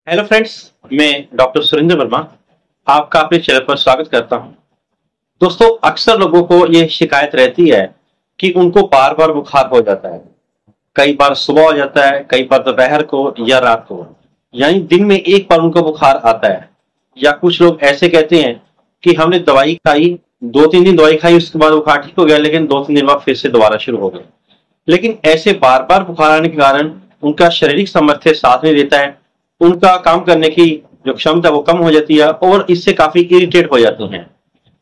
Hello friends, मैं doctor Surendra Verma आपका अपने चैनल पर स्वागत करता हूं। दोस्तों, अक्सर लोगों को यह शिकायत रहती है कि उनको बार बार बुखार हो जाता है। कई बार सुबह हो जाता है, कई बार दोपहर को या रात को, यानी दिन में एक बार उनको बुखार आता है। या कुछ लोग ऐसे कहते हैं कि हमने दवाई खाई, 2-3 दिन दवाई खाई, उसके बाद बुखार ठीक हो गया, लेकिन 2-3 दिन बाद फिर से दोबारा शुरू हो गया। लेकिन ऐसे बार बार बुखार आने के कारण उनका शारीरिक सामर्थ्य साथ नहीं देता है, उनका काम करने की जो क्षमता वो कम हो जाती है और इससे काफी इरिटेट हो जाते हैं।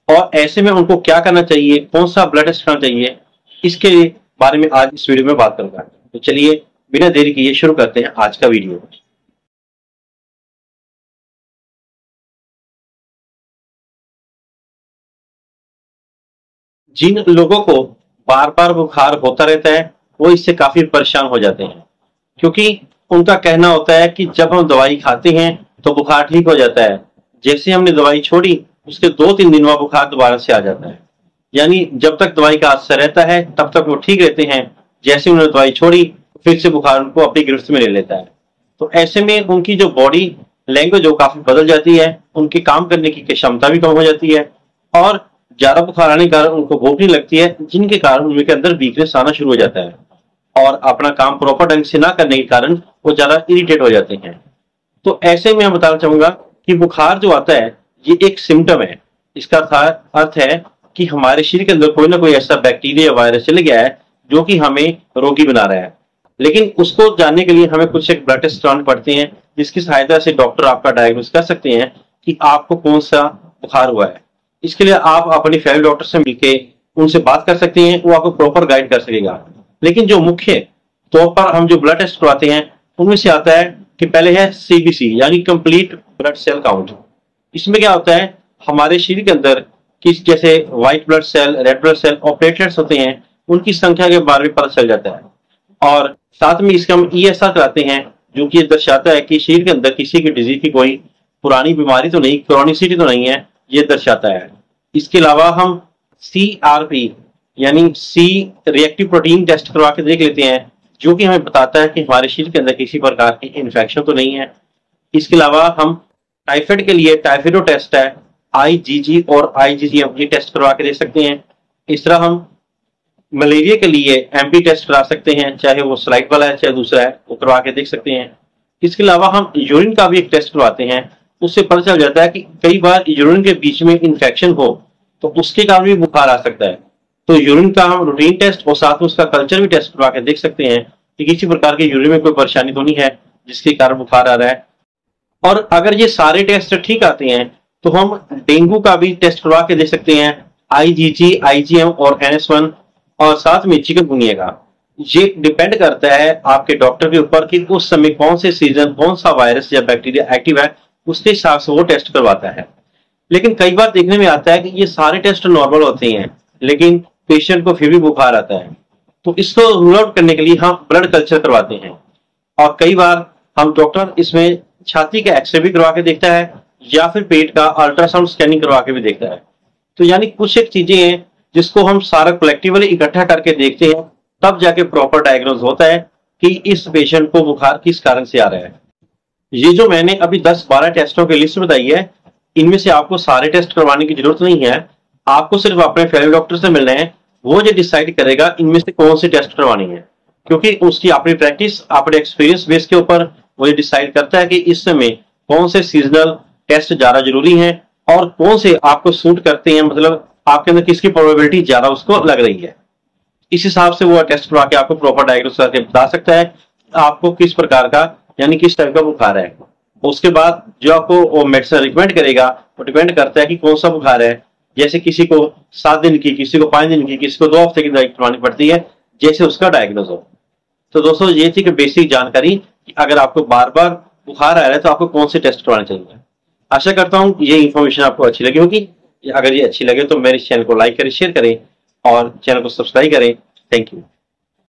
और ऐसे में उनको क्या करना चाहिए, कौन सा ब्लड टेस्ट करना चाहिए, इसके बारे में आज इस वीडियो में बात करूंगा। तो चलिए बिना देरी किए शुरू करते हैं आज का वीडियो। जिन लोगों को बार बार बुखार होता रहता है वो इससे काफी परेशान हो जाते हैं, क्योंकि उनका कहना होता है कि जब हम दवाई खाते हैं तो बुखार ठीक हो जाता है, जैसे हमने दवाई छोड़ी उसके 2-3 दिन बाद बुखार दोबारा से आ जाता है। यानी जब तक दवाई का असर रहता है तब तक वो ठीक रहते हैं, जैसे उन्होंने दवाई छोड़ी फिर से बुखार उनको अपनी गिरफ्त में ले लेता है। तो ऐसे में उनकी जो बॉडी लैंग्वेज वो काफी बदल जाती है, उनके काम करने की क्षमता भी कम हो जाती है और ज्यादा बुखार आने के कारण उनको भूख नहीं लगती है, जिनके कारण उनके अंदर वीकनेस आना शुरू हो जाता है और अपना काम प्रॉपर ढंग से ना करने के कारण वो ज्यादा इरिटेट हो जाते हैं। तो ऐसे में मैं बताना चाहूंगा कि बुखार जो आता है ये एक सिम्टम है। इसका अर्थ है कि हमारे शरीर के अंदर कोई ना कोई ऐसा बैक्टीरिया वायरस चले गया है जो कि हमें रोगी बना रहा है। लेकिन उसको जानने के लिए हमें कुछ एक ब्लड टेस्ट कराने पड़ते हैं, जिसकी सहायता से डॉक्टर आपका डायग्नोस कर सकते हैं कि आपको कौन सा बुखार हुआ है। इसके लिए आप अपनी फैमिली डॉक्टर से मिलकर उनसे बात कर सकते हैं, वो आपको प्रॉपर गाइड कर सकेगा। लेकिन जो मुख्य तौर पर हम जो ब्लड टेस्ट करवाते हैं उनमें से आता है कि पहले है सीबीसी यानी कंप्लीट ब्लड सेल काउंट। इसमें क्या होता है, हमारे शरीर के अंदर किस जैसे white blood cell, red blood cell और प्लेटलेट्स होते हैं, उनकी संख्या के बारे में पता चल जाता है। और साथ में इसका हम ईएसआर कराते हैं, जो कि दर्शाता है कि शरीर के अंदर किसी की डिजीज की कोई पुरानी बीमारी तो नहीं, क्रॉनिसिटी तो नहीं है, ये दर्शाता है। इसके अलावा हम सीआरपी यानी सी रिएक्टिव प्रोटीन टेस्ट करवा के देख लेते हैं, जो कि हमें बताता है कि हमारे शरीर के अंदर किसी प्रकार की इन्फेक्शन तो नहीं है। इसके अलावा हम टाइफाइड के लिए टाइफाइडो टेस्ट है, आईजीजी और आईजीजीएम ये टेस्ट करवा के देख सकते हैं। इस तरह हम मलेरिया के लिए एमपी टेस्ट करा सकते हैं, चाहे वो स्लाइड वाला है चाहे दूसरा है, वो करवा के देख सकते हैं। इसके अलावा हम यूरिन का भी एक टेस्ट करवाते हैं, उससे पता चल जाता है कि कई बार यूरिन के बीच में इन्फेक्शन हो तो उसके कारण भी बुखार आ सकता है। तो यूरिन का हम रूटीन टेस्ट और साथ में उसका कल्चर भी टेस्ट करवा के देख सकते हैं कि किसी प्रकार के यूरिन में कोई परेशानी तो नहीं है जिसके कारण बुखार आ रहा है। और अगर ये सारे टेस्ट ठीक आते हैं तो हम डेंगू का भी टेस्ट करवा के देख सकते हैं, आईजीजी, आईजीएम और NS1, और साथ में चिकनगुनिया का। ये डिपेंड करता है आपके डॉक्टर के ऊपर कि उस समय कौन से सीजन कौन सा वायरस या बैक्टीरिया एक्टिव है, उसके हिसाब से वो टेस्ट करवाता है। लेकिन कई बार देखने में आता है कि ये सारे टेस्ट नॉर्मल होते हैं लेकिन पेशेंट को फिर भी बुखार आता है। तो इसको रूल आउट करने के लिए हम ब्लड कल्चर करवाते हैं, और कई बार हम डॉक्टर इसमें छाती का एक्सरे भी करवा के देखता है या फिर पेट का अल्ट्रासाउंड स्कैनिंग करवा के भी देखता है। तो यानी कुछ एक चीजें हैं जिसको हम सारा कलेक्टिवली इकट्ठा करके देखते हैं, तब जाके प्रॉपर डायग्नोज होता है कि इस पेशेंट को बुखार किस कारण से आ रहा है। ये जो मैंने अभी 10-12 टेस्टों की लिस्ट बताई है, इनमें से आपको सारे टेस्ट करवाने की जरूरत नहीं है। आपको सिर्फ अपने फैमिली डॉक्टर से मिलना है, वो जो डिसाइड करेगा इनमें से कौन सी टेस्ट करवानी है, क्योंकि उसकी अपनी प्रैक्टिस अपने एक्सपीरियंस बेस के ऊपर वो डिसाइड करता है कि इस समय कौन से सीजनल टेस्ट ज्यादा जरूरी हैं और कौन से आपको सूट करते हैं, मतलब आपके अंदर किसकी प्रोबेबिलिटी ज्यादा उसको लग रही है। इस हिसाब से वो टेस्ट करवा के आपको प्रॉपर डायग्नोस करके बता सकता है आपको किस प्रकार का यानी किस टाइप का बुखार है। उसके बाद जो आपको वो मेडिसिन रिकमेंड करेगा वो डिपेंड करता है कि कौन सा बुखार है। जैसे किसी को 7 दिन की, किसी को 5 दिन की, किसी को 2 हफ्ते की दवाई करवानी पड़ती है, जैसे उसका डायग्नोज हो। तो दोस्तों, ये थी कि बेसिक जानकारी कि अगर आपको बार बार बुखार आ रहा है तो आपको कौन से टेस्ट करवाने चाहिए। आशा करता हूँ ये इन्फॉर्मेशन आपको अच्छी लगी होगी। अगर ये अच्छी लगे तो मेरे चैनल को लाइक करें, शेयर करें और चैनल को सब्सक्राइब करें। Thank you.